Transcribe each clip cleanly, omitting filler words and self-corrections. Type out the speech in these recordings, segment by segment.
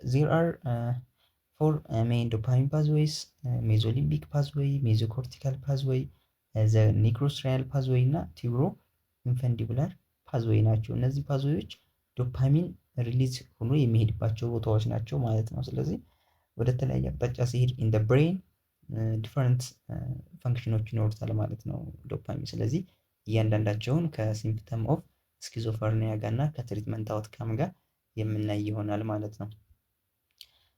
there are four main dopamine pathways: mesolimbic pathway, mesocortical pathway, the nigrostrial pathway እና ቲብሮ ኢንፈንዲቡላር ፓዝዌይ ናቸው። እነዚህ ፓዝዌዮች ዶፓሚን ሪሊዝ ሆኖ የሚሄድባቸው ቦታዎች ናቸው ማለት ነው። ስለዚህ ወደ ተለያየ አቅጣጫ ሲሄድ ኢን ዘ ብሬን ዲፈረንት ፈንክሽኖች ይኖሩታል ማለት ነው ዶፓሚን። ስለዚህ እያንዳንዳቸውን ከሲምፕተም ኦፍ ስኪዞፍሬኒያ ጋር እና ከትሪትመንት አውትካም ጋር የምናይ ይሆናል ማለት ነው።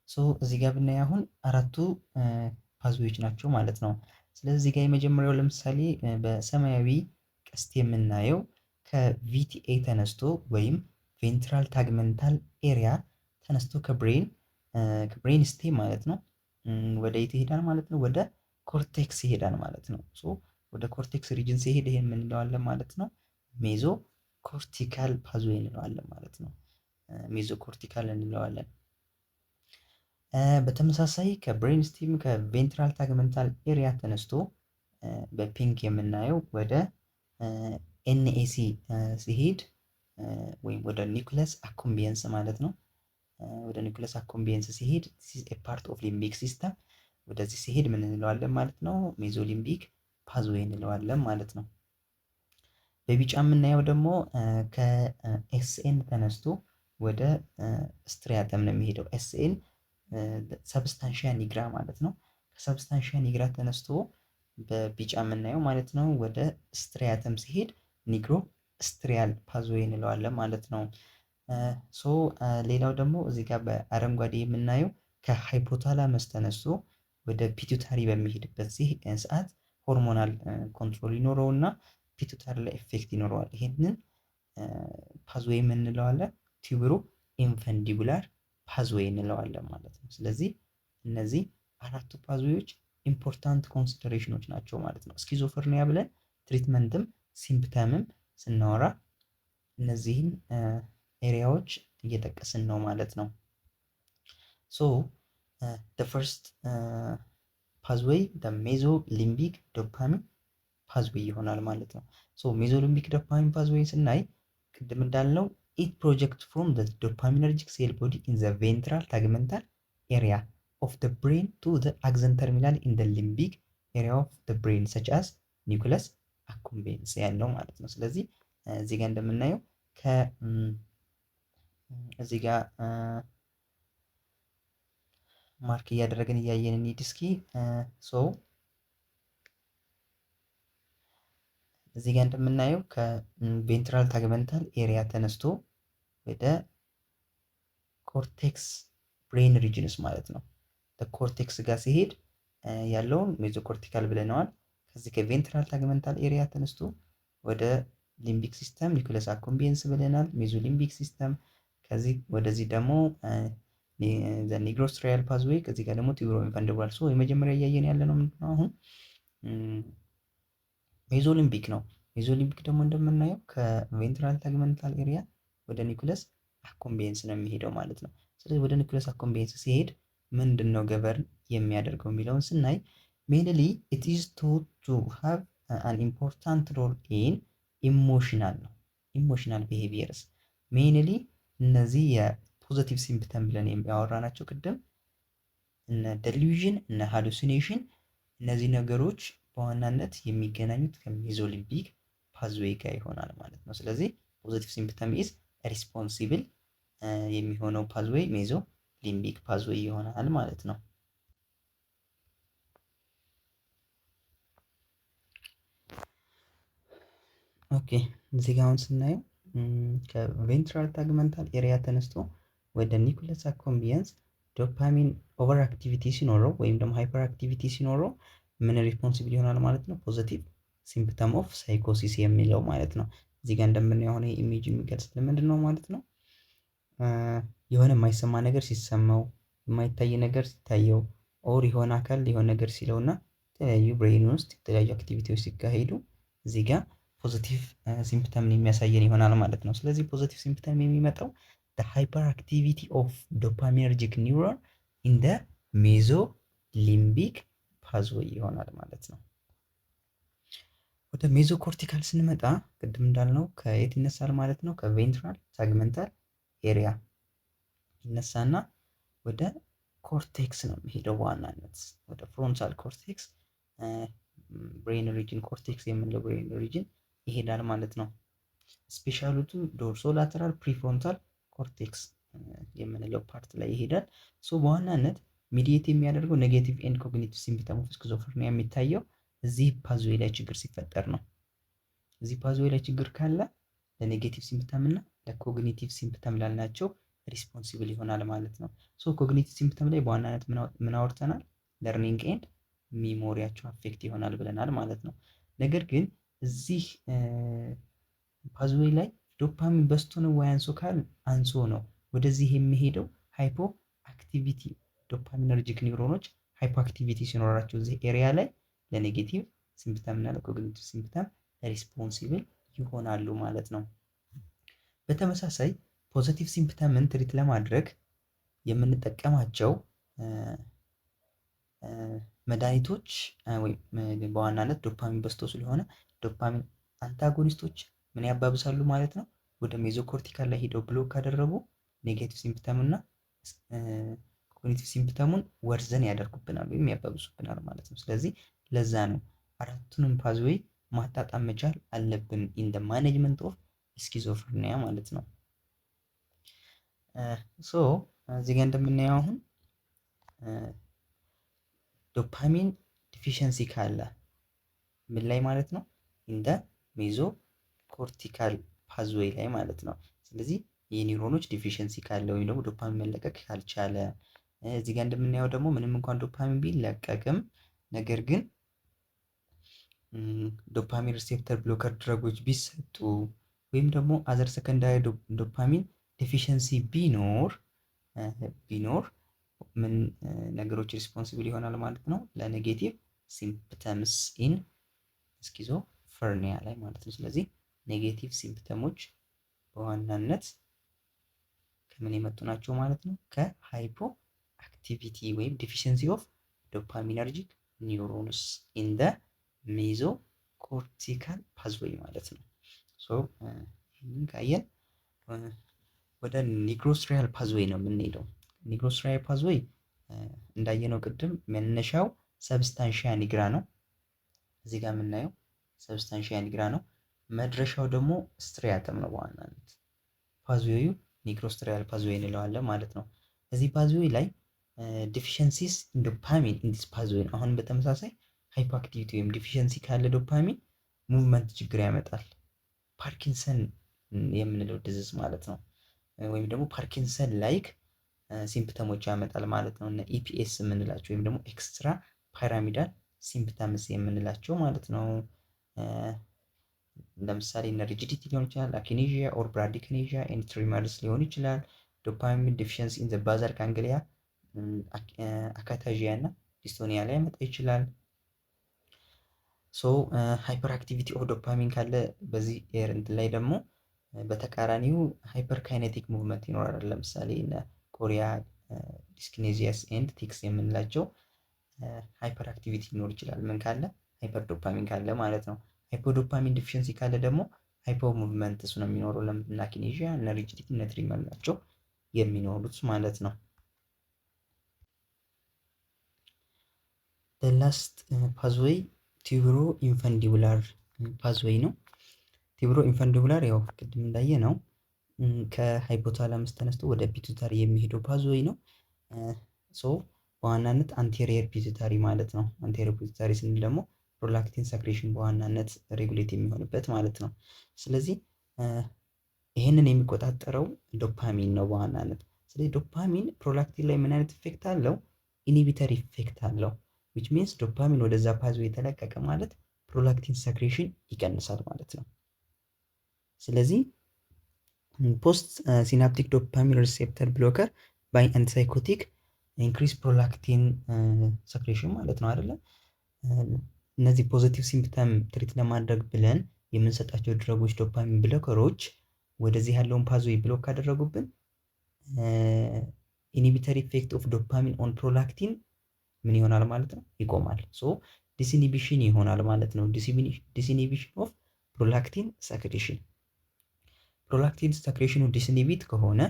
ሶ እዚህ ጋር ብናይ አሁን አራቱ ፓዝዌዎች ናቸው ማለት ነው። ስለዚህ ጋር የመጀመሪያው ለምሳሌ በሰማያዊ ቀስት የምናየው ከቪቲኤ ተነስቶ ወይም ቬንትራል ታግመንታል ኤሪያ ተነስቶ ከብሬን ስቴም ማለት ነው ወደ የት ይሄዳል ማለት ነው? ወደ ኮርቴክስ ይሄዳል ማለት ነው። ሶ ወደ ኮርቴክስ ሪጅን ሲሄድ ይሄን ምን እንለዋለን ማለት ነው? ሜዞ ኮርቲካል ፓዝዌይ እንለዋለን ማለት ነው። ሜዞ ኮርቲካል እንለዋለን። በተመሳሳይ ከብሬን ስቲም ከቬንትራል ታግመንታል ኤሪያ ተነስቶ በፒንክ የምናየው ወደ ኤንኤሲ ሲሄድ ወይም ወደ ኒኩለስ አኮምቢየንስ ማለት ነው። ወደ ኒኩለስ አኮምቢየንስ ሲሄድ ፓርት ኦፍ ሊምቢክ ሲስተም ወደዚህ ሲሄድ ምን እንለዋለን ማለት ነው? ሜዞሊምቢክ ፓዝዌይ እንለዋለን ማለት ነው። በቢጫ የምናየው ደግሞ ከኤስኤን ተነስቶ ወደ ስትሪያተም ነው የሚሄደው። ኤስኤን ሰብስታንሺያ ኒግራ ማለት ነው። ከሰብስታንሺያ ኒግራ ተነስቶ በቢጫ የምናየው ማለት ነው ወደ ስትሪያተም ሲሄድ ኒግሮ ስትሪያል ፓዝዌይ እንለዋለን ማለት ነው። ሶ ሌላው ደግሞ እዚህ ጋር በአረንጓዴ የምናየው ከሃይፖታላመስ ተነስቶ ወደ ፒቱታሪ በሚሄድበት ሰዓት ሆርሞናል ኮንትሮል ይኖረው እና ፒቱታሪ ላይ ኤፌክት ይኖረዋል። ይሄንን ፓዝዌይ እንለዋለን ቲዩብሮ ኢንፈንዲቡላር ፓዝዌይ እንለዋለን ማለት ነው። ስለዚህ እነዚህ አራቱ ፓዝዌዮች ኢምፖርታንት ኮንሲደሬሽኖች ናቸው ማለት ነው። ስኪዞፍሬኒያ ብለን ትሪትመንትም ሲምፕተምም ስናወራ እነዚህን ኤሪያዎች እየጠቀስን ነው ማለት ነው። ሶ the first pathway the mesolimbic dopamine pathway ይሆናል ማለት ነው። ሶ mesolimbic dopamine pathway ስናይ ቅድም እንዳልነው it projects from the dopaminergic cell body in the ventral tegmental area of the brain to the axon terminal in the limbic area of the brain such as nucleus accumbens ያለው ማለት ነው። ስለዚህ እዚህ ጋር እንደምናየው እዚህ ጋር ማርክ እያደረግን እያየን እንሂድ እስኪ። እዚህ ጋር እንደምናየው ከቬንትራል ታግመንታል ኤሪያ ተነስቶ ወደ ኮርቴክስ ብሬን ሪጅንስ ማለት ነው ኮርቴክስ ጋር ሲሄድ ያለውን ሜዞኮርቲካል ብለነዋል። ከዚህ ከቬንትራል ታግመንታል ኤሪያ ተነስቶ ወደ ሊምቢክ ሲስተም ኒኩለስ አኮምቢየንስ ብለናል፣ ሜዞሊምቢክ ሲስተም። ከዚህ ወደዚህ ደግሞ ኒግሮስትሪያል ፓዝዌይ፣ ከዚህ ጋር ደግሞ ቲዩብሮ ኢንፈንዲቡላር። ሶ የመጀመሪያ እያየን ያለ ነው ምንድነው አሁን ሜዞሊምቢክ ነው። ሜዞሊምቢክ ደግሞ እንደምናየው ከቬንትራል ታግመንታል ኤሪያ ወደ ኒኩለስ አኮምቢየንስ ነው የሚሄደው ማለት ነው። ስለዚህ ወደ ኒኩለስ አኮምቢየንስ ሲሄድ ምንድን ነው ገቨርን የሚያደርገው የሚለውን ስናይ ሜንሊ ኢት ኢዝ ቶት ቱ ሃቭ አን ኢምፖርታንት ሮል ኢን ኢሞሽናል ነው። ኢሞሽናል ቢሄቪየርስ ሜንሊ እነዚህ የፖዚቲቭ ሲምፕተም ብለን የሚያወራናቸው ቅድም እነ ደሊዥን እነ ሃሉሲኔሽን እነዚህ ነገሮች በዋናነት የሚገናኙት ከሜዞሊምቢክ ፓዝዌይ ጋር ይሆናል ማለት ነው። ስለዚህ ፖዚቲቭ ሲምፕተም ኢዝ ሪስፖንሲብል የሚሆነው ፓዝዌይ ሜዞ ሊምቢክ ፓዝዌይ ይሆናል ማለት ነው። ኦኬ እዚህ ጋር አሁን ስናየው ከቬንትራል ታግመንታል ኤሪያ ተነስቶ ወደ ኒኩለስ አኮምቢየንስ ዶፓሚን ኦቨር አክቲቪቲ ሲኖረው ወይም ደግሞ ሃይፐር አክቲቪቲ ሲኖረው ምን ሪስፖንሲብል ይሆናል ማለት ነው? ፖዚቲቭ ሲምፕተም ኦፍ ሳይኮሲስ የሚለው ማለት ነው። እዚህ ጋር እንደምናየው የሆነ ኢሜጅ የሚገልጽ ምንድን ነው ማለት ነው? የሆነ የማይሰማ ነገር ሲሰማው፣ የማይታይ ነገር ሲታየው፣ ኦር የሆነ አካል የሆነ ነገር ሲለው እና የተለያዩ ብሬን ውስጥ የተለያዩ አክቲቪቲዎች ሲካሄዱ እዚህ ጋር ፖዚቲቭ ሲምፕተምን የሚያሳየን ይሆናል ማለት ነው። ስለዚህ ፖዚቲቭ ሲምፕተም የሚመጣው ሃይፐር አክቲቪቲ ኦፍ ዶፓሚነርጂክ ኒውሮን ኢን ደ ሜዞሊምቢክ ፓዝዌይ ይሆናል ማለት ነው። ወደ ሜዞኮርቲካል ስንመጣ ቅድም እንዳልነው ከየት ይነሳል ማለት ነው? ከቬንትራል ታግመንታል ኤሪያ ይነሳና ወደ ኮርቴክስ ነው የሚሄደው በዋናነት ወደ ፍሮንታል ኮርቴክስ ብሬን ሪጅን ኮርቴክስ የምንለው ብሬን ሪጅን ይሄዳል ማለት ነው። ስፔሻሊቱ ዶርሶ ላተራል ፕሪፍሮንታል ኮርቴክስ የምንለው ፓርት ላይ ይሄዳል። ሶ በዋናነት ሚዲየት የሚያደርገው ኔጌቲቭ ኤንድ ኮግኒቲቭ ሲምፕተም ኦፍ ስኪዞፍሬኒያ የሚታየው እዚህ ፓዝዌይ ላይ ችግር ሲፈጠር ነው። እዚህ ፓዝዌይ ላይ ችግር ካለ ለኔጌቲቭ ሲምፕተም እና ለኮግኒቲቭ ሲምፕተም ላልናቸው ሪስፖንሲብል ይሆናል ማለት ነው። ሶ ኮግኒቲቭ ሲምፕተም ላይ በዋናነት ምን አውርተናል? ለርኒንግ ኤንድ ሚሞሪያቸው አፌክት ይሆናል ብለናል ማለት ነው። ነገር ግን እዚህ ፓዝዌይ ላይ ዶፓሚን በዝቶ ነው ወይ አንሶ ካል አንሶ ነው ወደዚህ የሚሄደው ሃይፖ አክቲቪቲ ዶፓሚነርጂክ ኒውሮኖች ሃይፖ አክቲቪቲ ሲኖራቸው እዚህ ኤሪያ ላይ ለኔጌቲቭ ሲምፕተም እና ለኮግኒቲቭ ሲምፕተም ሪስፖንሲብል ይሆናሉ ማለት ነው። በተመሳሳይ ፖዚቲቭ ሲምፕተምን ትሪት ለማድረግ የምንጠቀማቸው መድኃኒቶች ወይም በዋናነት ዶፓሚን በዝቶ ስለሆነ ዶፓሚን አንታጎኒስቶች ምን ያባብሳሉ ማለት ነው። ወደ ሜዞኮርቲካል ላይ ሄደው ብሎክ ካደረጉ ኔጌቲቭ ሲምፕተም እና ኮግኒቲቭ ሲምፕተሙን ወርዘን ያደርጉብናል ወይም ያባብሱብናል ማለት ነው። ስለዚህ ለዛ ነው አራቱንም ፓዝዌይ ማጣጣም መቻል አለብን ኢን ደ ማኔጅመንት ኦፍ ስኪዞፍሬኒያ ማለት ነው። ሶ እዚህ ጋር እንደምናየው አሁን ዶፓሚን ዲፊሸንሲ ካለ ምን ላይ ማለት ነው? ኢንደ ሜዞ ኮርቲካል ፓዝዌይ ላይ ማለት ነው። ስለዚህ የኒውሮኖች ዲፊሸንሲ ካለ ወይም ደግሞ ዶፓሚን መለቀቅ ካልቻለ እዚህ ጋር እንደምናየው ደግሞ ምንም እንኳን ዶፓሚን ቢለቀቅም ነገር ግን ዶፓሚን ሪሴፕተር ብሎከር ድረጎች ቢሰጡ ወይም ደግሞ አዘር ሰከንዳሪ ዶፓሚን ዲፊሸንሲ ቢኖር ምን ነገሮች ሪስፖንሲብል ይሆናል ማለት ነው? ለኔጌቲቭ ሲምፕተምስ ኢን ስኪዞፍሬኒያ ላይ ማለት ነው። ስለዚህ ኔጌቲቭ ሲምፕተሞች በዋናነት ከምን የመጡ ናቸው ማለት ነው? ከሃይፖ አክቲቪቲ ወይም ዲፊሽንሲ ኦፍ ዶፓሚነርጂክ ኒውሮንስ ኢን ደ ሜዞ ኮርቲካል ፓዝዌይ ማለት ነው። ሶ ይህንን ካየን ወደ ኒግሮስትሪያል ፓዝዌይ ነው የምንሄደው። ኒግሮስትሪያል ፓዝዌይ እንዳየነው ቅድም መነሻው ሰብስታንሺያ ኒግራ ነው። እዚህ ጋር የምናየው ሰብስታንሺያ ኒግራ ነው። መድረሻው ደግሞ ስትሪያተም ነው። በዋናነት ፓዝዌዩ ኒግሮስትሪያል ፓዝዌይ እንለዋለን ማለት ነው። እዚህ ፓዝዌይ ላይ ዲፊሸንሲስ ዶፓሚን ኢን ዲስ ፓዝዌይ ነው። አሁን በተመሳሳይ ሃይፖአክቲቪቲ ወይም ዲፊሸንሲ ካለ ዶፓሚን ሙቭመንት ችግር ያመጣል። ፓርኪንሰን የምንለው ድዝዝ ማለት ነው። ወይም ደግሞ ፓርኪንሰን ላይክ ሲምፕተሞች ያመጣል ማለት ነው። እና ኢፒኤስ የምንላቸው ወይም ደግሞ ኤክስትራ ፓይራሚዳል ሲምፕተምስ የምንላቸው ማለት ነው። ለምሳሌ እነ ሪጂዲቲ ሊሆን ይችላል፣ አኪኔዥያ ኦር ብራዲኪኔዥያ ኤንድ ትሪመርስ ሊሆን ይችላል። ዶፓሚን ዲፊሸንሲ ኢን ዘ ባዛል ጋንግሊያ አካታዥያ እና ዲስቶኒያ ላይ ያመጣ ይችላል። ሶ ሃይፐር አክቲቪቲ ኦፍ ዶፓሚን ካለ በዚህ ኤረንት ላይ ደግሞ በተቃራኒው ሃይፐር ካይኔቲክ ሙቭመንት ይኖራል። ለምሳሌ እነ ኮሪያ ዲስኪኔዚያስ ኤንድ ቲክስ የምንላቸው ሃይፐር አክቲቪቲ ሊኖር ይችላል። ምን ካለ? ሃይፐር ዶፓሚን ካለ ማለት ነው። ሃይፖዶፓሚን ዲፊሽንሲ ካለ ደግሞ ሃይፖ ሙቭመንት እሱ ነው የሚኖረው። እና ኪኔዥያ እና ሪጂዲቲ እና ትሪመር ናቸው የሚኖሩት ማለት ነው። ላስት ፓዝዌይ ቲዩብሮ ኢንፈንዲቡላር ፓዝዌይ ነው። ቲዩብሮ ኢንፈንዲቡላር ያው ቅድም እንዳየ ነው ከሃይፖታላመስ ተነስቶ ወደ ፒቱታሪ የሚሄደው ፓዝዌይ ነው። ሶ በዋናነት አንቴሪየር ፒቱታሪ ማለት ነው። አንቴሪየር ፒቱታሪ ስንል ደግሞ ፕሮላክቲን ሰክሬሽን በዋናነት ሬጉሌት የሚሆንበት ማለት ነው። ስለዚህ ይህንን የሚቆጣጠረው ዶፓሚን ነው በዋናነት። ስለዚህ ዶፓሚን ፕሮላክቲን ላይ ምን አይነት ኢፌክት አለው? ኢኒቢተር ኢፌክት አለው። ዊች ሚንስ ዶፓሚን ወደዛ ፓዝዌይ የተለቀቀ ማለት ፕሮላክቲን ሰክሬሽን ይቀንሳል ማለት ነው። ስለዚህ ፖስት ሲናፕቲክ ዶፓሚን ሪሴፕተር ብሎከር ባይ አንቲሳይኮቲክ ኢንክሪስ ፕሮላክቲን ሰክሬሽን ማለት ነው አይደለ? እነዚህ ፖዚቲቭ ሲምፕተም ትሪት ለማድረግ ብለን የምንሰጣቸው ድረጎች ዶፓሚን ብሎከሮች ወደዚህ ያለውን ፓዝዌይ ብሎክ ካደረጉብን ኢኒቢተር ኢፌክት ኦፍ ዶፓሚን ኦን ፕሮላክቲን ምን ይሆናል ማለት ነው? ይቆማል። ሶ ዲስኢኒቢሽን ይሆናል ማለት ነው። ዲስኢኒቢሽን ኦፍ ፕሮላክቲን ሰክሬሽን። ፕሮላክቲን ሰክሬሽኑ ዲስኢኒቢት ከሆነ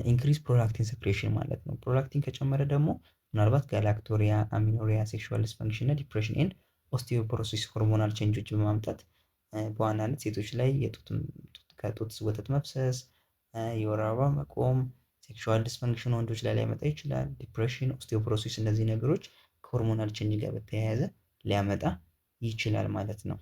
ኢንክሪዝ ፕሮላክቲን ሴክሬሽን ማለት ነው። ፕሮላክቲን ከጨመረ ደግሞ ምናልባት ጋላክቶሪያ፣ አሚኖሪያ፣ ሴክሹዋል ዲስፈንክሽን እና ዲፕሬሽን ኤንድ ኦስቲዮፖሮሲስ ሆርሞናል ቼንጆች በማምጣት በዋናነት ሴቶች ላይ ከጡት ወተት መፍሰስ፣ የወር አበባ መቆም፣ ሴክሹዋል ዲስፈንክሽን ወንዶች ላይ ሊያመጣ ይችላል። ዲፕሬሽን፣ ኦስቲዮፖሮሲስ እነዚህ ነገሮች ከሆርሞናል ቼንጅ ጋር በተያያዘ ሊያመጣ ይችላል ማለት ነው።